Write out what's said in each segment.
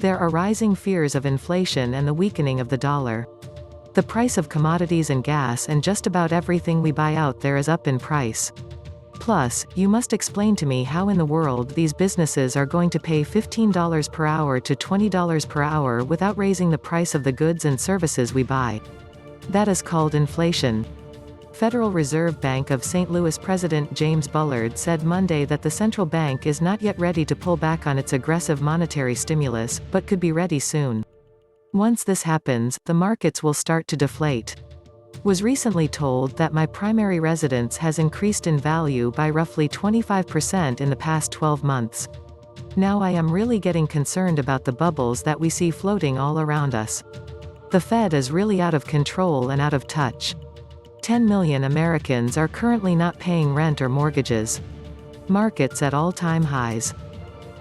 There are rising fears of inflation and the weakening of the dollar. The price of commodities and gas and just about everything we buy out there is up in price. Plus, you must explain to me how in the world these businesses are going to pay $15 per hour to $20 per hour without raising the price of the goods and services we buy. That is called inflation. Federal Reserve Bank of St. Louis President James Bullard said Monday that the central bank is not yet ready to pull back on its aggressive monetary stimulus, but could be ready soon. Once this happens, the markets will start to deflate. Was recently told that my primary residence has increased in value by roughly 25% in the past 12 months. Now I am really getting concerned about the bubbles that we see floating all around us. The Fed is really out of control and out of touch. 10 million Americans are currently not paying rent or mortgages. Markets at all-time highs.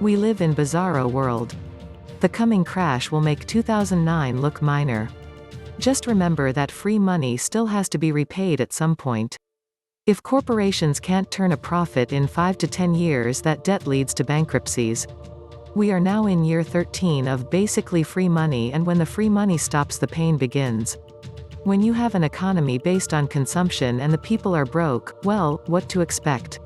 We live in bizarro world. The coming crash will make 2009 look minor. Just remember that free money still has to be repaid at some point. If corporations can't turn a profit in 5 to 10 years, that debt leads to bankruptcies. We are now in year 13 of basically free money, and when the free money stops, the pain begins. When you have an economy based on consumption and the people are broke, well, what to expect?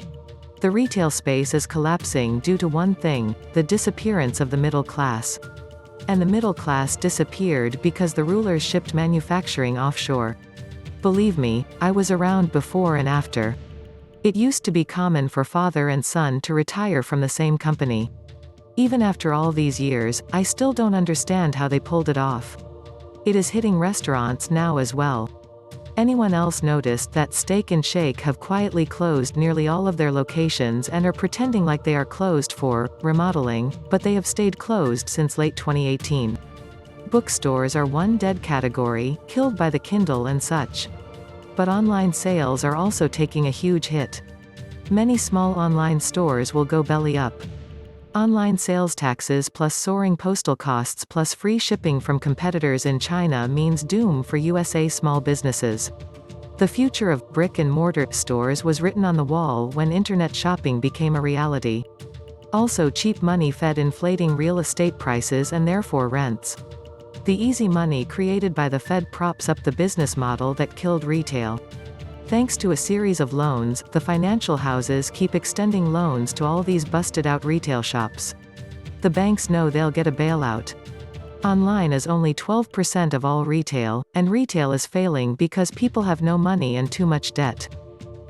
The retail space is collapsing due to one thing: the disappearance of the middle class. And the middle class disappeared because the rulers shipped manufacturing offshore. Believe me, I was around before and after. It used to be common for father and son to retire from the same company. Even after all these years, I still don't understand how they pulled it off. It is hitting restaurants now as well. Anyone else noticed that Steak and Shake have quietly closed nearly all of their locations and are pretending like they are closed for remodeling, but they have stayed closed since late 2018. Bookstores are one dead category, killed by the Kindle and such. But online sales are also taking a huge hit. Many small online stores will go belly up. Online sales taxes plus soaring postal costs plus free shipping from competitors in China means doom for USA small businesses. The future of brick-and-mortar stores was written on the wall when internet shopping became a reality. Also, cheap money fed inflating real estate prices and therefore rents. The easy money created by the Fed props up the business model that killed retail. Thanks to a series of loans, the financial houses keep extending loans to all these busted-out retail shops. The banks know they'll get a bailout. Online is only 12% of all retail, and retail is failing because people have no money and too much debt.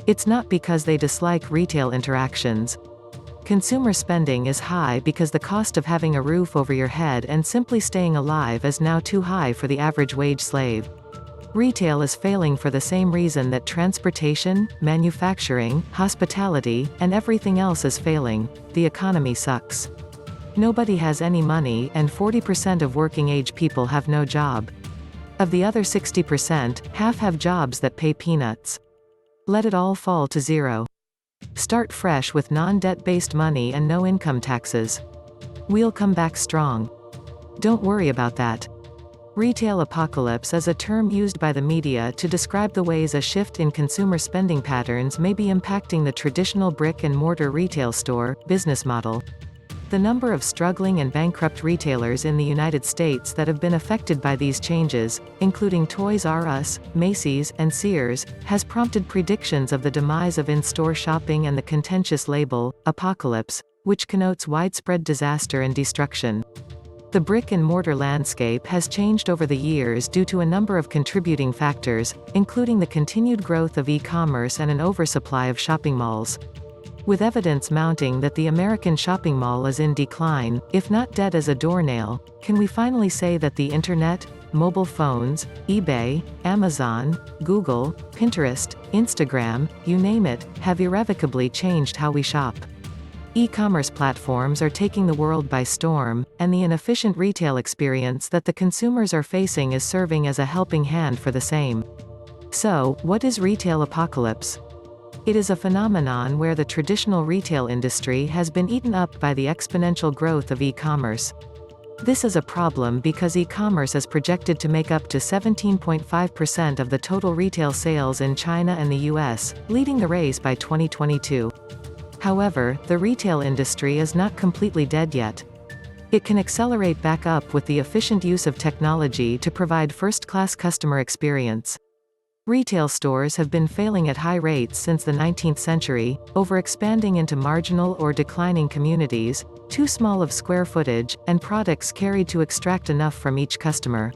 It's not because they dislike retail interactions. Consumer spending is high because the cost of having a roof over your head and simply staying alive is now too high for the average wage slave. Retail is failing for the same reason that transportation, manufacturing, hospitality, and everything else is failing: the economy sucks. Nobody has any money, and 40% of working-age people have no job. Of the other 60%, half have jobs that pay peanuts. Let it all fall to zero. Start fresh with non-debt-based money and no income taxes. We'll come back strong. Don't worry about that. Retail apocalypse is a term used by the media to describe the ways a shift in consumer spending patterns may be impacting the traditional brick-and-mortar retail store business model. The number of struggling and bankrupt retailers in the United States that have been affected by these changes, including Toys R Us, Macy's, and Sears, has prompted predictions of the demise of in-store shopping and the contentious label, apocalypse, which connotes widespread disaster and destruction. The brick-and-mortar landscape has changed over the years due to a number of contributing factors, including the continued growth of e-commerce and an oversupply of shopping malls. With evidence mounting that the American shopping mall is in decline, if not dead as a doornail, can we finally say that the internet, mobile phones, eBay, Amazon, Google, Pinterest, Instagram, you name it, have irrevocably changed how we shop? E-commerce platforms are taking the world by storm, and the inefficient retail experience that the consumers are facing is serving as a helping hand for the same. So, what is retail apocalypse? It is a phenomenon where the traditional retail industry has been eaten up by the exponential growth of e-commerce. This is a problem because e-commerce is projected to make up to 17.5% of the total retail sales in China and the US, leading the race by 2022. However, the retail industry is not completely dead yet. It can accelerate back up with the efficient use of technology to provide first-class customer experience. Retail stores have been failing at high rates since the 19th century, overexpanding into marginal or declining communities, too small of square footage, and products carried to extract enough from each customer.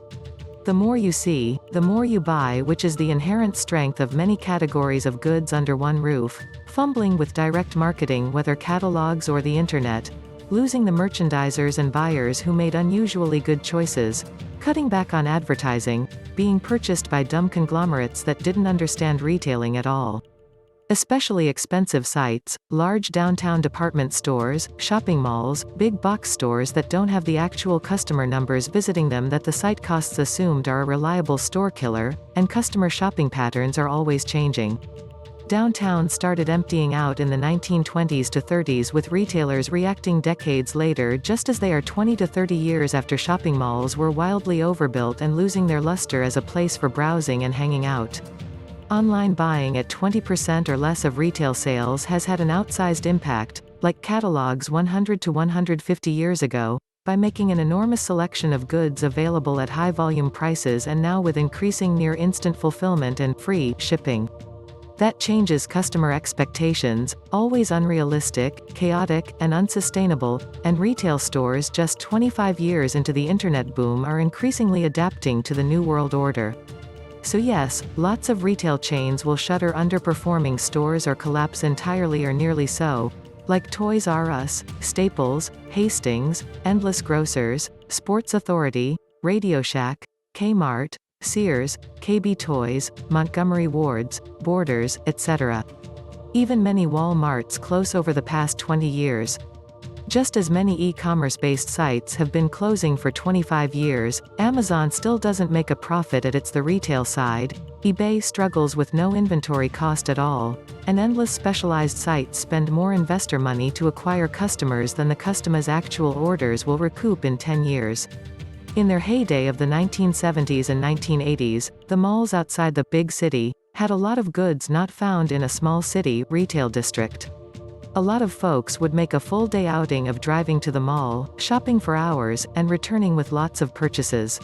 The more you see, the more you buy, which is the inherent strength of many categories of goods under one roof, fumbling with direct marketing, whether catalogs or the internet, losing the merchandisers and buyers who made unusually good choices, cutting back on advertising, being purchased by dumb conglomerates that didn't understand retailing at all. Especially expensive sites, large downtown department stores, shopping malls, big box stores that don't have the actual customer numbers visiting them that the site costs assumed are a reliable store killer, and customer shopping patterns are always changing. Downtown started emptying out in the 1920s to 30s, with retailers reacting decades later, just as they are 20 to 30 years after shopping malls were wildly overbuilt and losing their luster as a place for browsing and hanging out. Online buying at 20% or less of retail sales has had an outsized impact, like catalogs 100 to 150 years ago, by making an enormous selection of goods available at high-volume prices, and now with increasing near-instant fulfillment and free shipping. That changes customer expectations, always unrealistic, chaotic, and unsustainable, and retail stores just 25 years into the internet boom are increasingly adapting to the new world order. So yes, lots of retail chains will shutter underperforming stores or collapse entirely or nearly so, like Toys R Us, Staples, Hastings, Endless Grocers, Sports Authority, Radio Shack, Kmart, Sears, KB Toys, Montgomery Ward's, Borders, etc. Even many Walmarts close over the past 20 years. Just as many e-commerce-based sites have been closing for 25 years, Amazon still doesn't make a profit at the retail side, eBay struggles with no inventory cost at all, and endless specialized sites spend more investor money to acquire customers than the customer's actual orders will recoup in 10 years. In their heyday of the 1970s and 1980s, the malls outside the big city had a lot of goods not found in a small city retail district. A lot of folks would make a full-day outing of driving to the mall, shopping for hours, and returning with lots of purchases.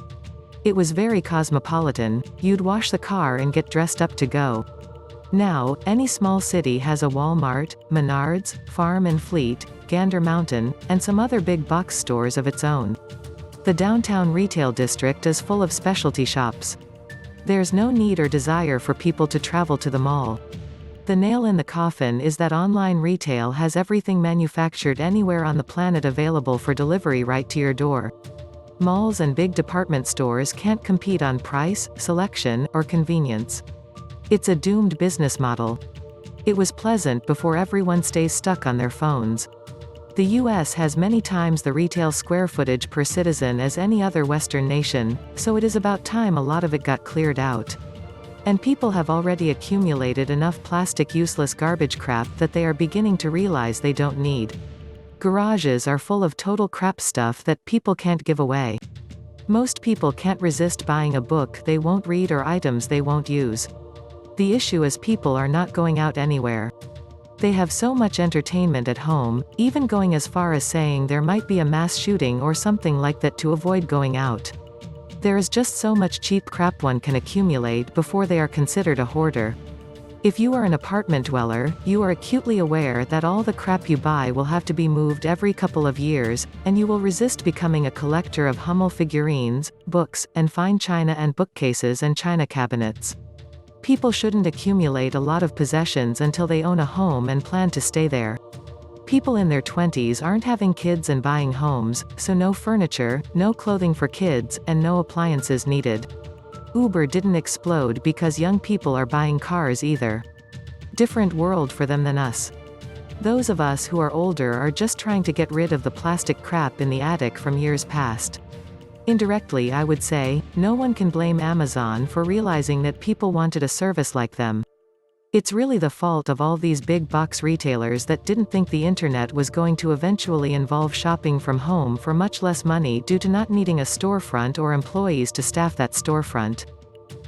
It was very cosmopolitan. You'd wash the car and get dressed up to go. Now, any small city has a Walmart, Menards, Farm and Fleet, Gander Mountain, and some other big box stores of its own. The downtown retail district is full of specialty shops. There's no need or desire for people to travel to the mall. The nail in the coffin is that online retail has everything manufactured anywhere on the planet available for delivery right to your door. Malls and big department stores can't compete on price, selection, or convenience. It's a doomed business model. It was pleasant before everyone stays stuck on their phones. The US has many times the retail square footage per citizen as any other Western nation, so it is about time a lot of it got cleared out. And people have already accumulated enough plastic useless garbage crap that they are beginning to realize they don't need. Garages are full of total crap stuff that people can't give away. Most people can't resist buying a book they won't read or items they won't use. The issue is people are not going out anywhere. They have so much entertainment at home, even going as far as saying there might be a mass shooting or something like that to avoid going out. There is just so much cheap crap one can accumulate before they are considered a hoarder. If you are an apartment dweller, you are acutely aware that all the crap you buy will have to be moved every couple of years, and you will resist becoming a collector of Hummel figurines, books, and fine china and bookcases and china cabinets. People shouldn't accumulate a lot of possessions until they own a home and plan to stay there. People in their 20s aren't having kids and buying homes, so no furniture, no clothing for kids, and no appliances needed. Uber didn't explode because young people are buying cars either. Different world for them than us. Those of us who are older are just trying to get rid of the plastic crap in the attic from years past. Indirectly, I would say, no one can blame Amazon for realizing that people wanted a service like them. It's really the fault of all these big box retailers that didn't think the internet was going to eventually involve shopping from home for much less money due to not needing a storefront or employees to staff that storefront.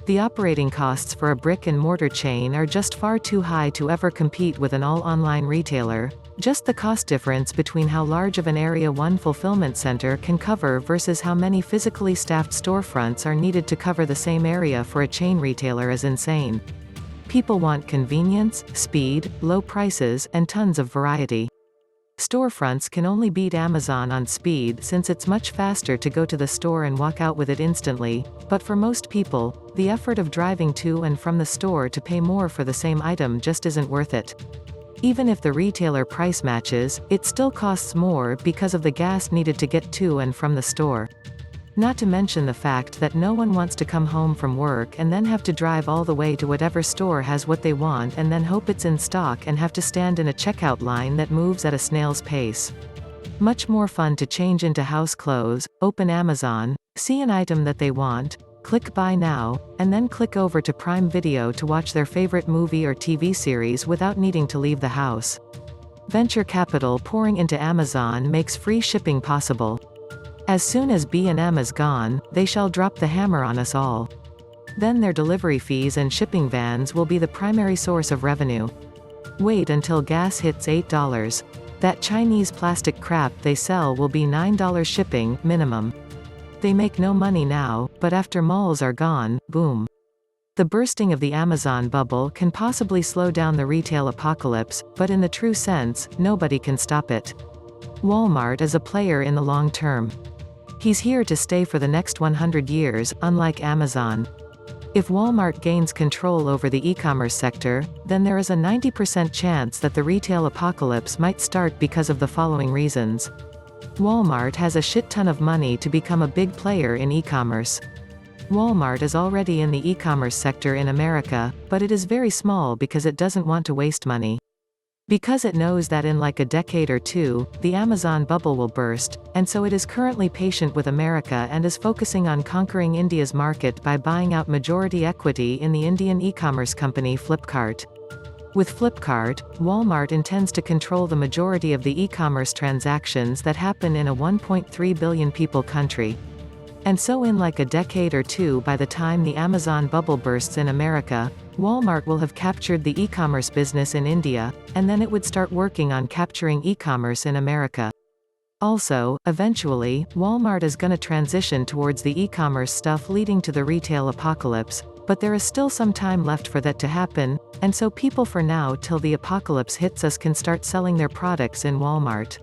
The operating costs for a brick-and-mortar chain are just far too high to ever compete with an all-online retailer, Just the cost difference between how large of an area one fulfillment center can cover versus how many physically staffed storefronts are needed to cover the same area for a chain retailer is insane. People want convenience, speed, low prices, and tons of variety. Storefronts can only beat Amazon on speed since it's much faster to go to the store and walk out with it instantly, but for most people, the effort of driving to and from the store to pay more for the same item just isn't worth it. Even if the retailer price matches, it still costs more because of the gas needed to get to and from the store. Not to mention the fact that no one wants to come home from work and then have to drive all the way to whatever store has what they want and then hope it's in stock and have to stand in a checkout line that moves at a snail's pace. Much more fun to change into house clothes, open Amazon, see an item that they want, click Buy Now, and then click over to Prime Video to watch their favorite movie or TV series without needing to leave the house. Venture capital pouring into Amazon makes free shipping possible. As soon as B&M is gone, they shall drop the hammer on us all. Then their delivery fees and shipping vans will be the primary source of revenue. Wait until gas hits $8. That Chinese plastic crap they sell will be $9 shipping, minimum. They make no money now, but after malls are gone, boom. The bursting of the Amazon bubble can possibly slow down the retail apocalypse, but in the true sense, nobody can stop it. Walmart is a player in the long term. He's here to stay for the next 100 years, unlike Amazon. If Walmart gains control over the e-commerce sector, then there is a 90% chance that the retail apocalypse might start because of the following reasons. Walmart has a shit ton of money to become a big player in e-commerce. Walmart is already in the e-commerce sector in America, but it is very small because it doesn't want to waste money. Because it knows that in like a decade or two, the Amazon bubble will burst, and so it is currently patient with America and is focusing on conquering India's market by buying out majority equity in the Indian e-commerce company Flipkart. With Flipkart, Walmart intends to control the majority of the e-commerce transactions that happen in a 1.3 billion people country. And so in like a decade or two, by the time the Amazon bubble bursts in America, Walmart will have captured the e-commerce business in India, and then it would start working on capturing e-commerce in America. Also, eventually, Walmart is gonna transition towards the e-commerce stuff leading to the retail apocalypse, but there is still some time left for that to happen, and so people for now till the apocalypse hits us can start selling their products in Walmart.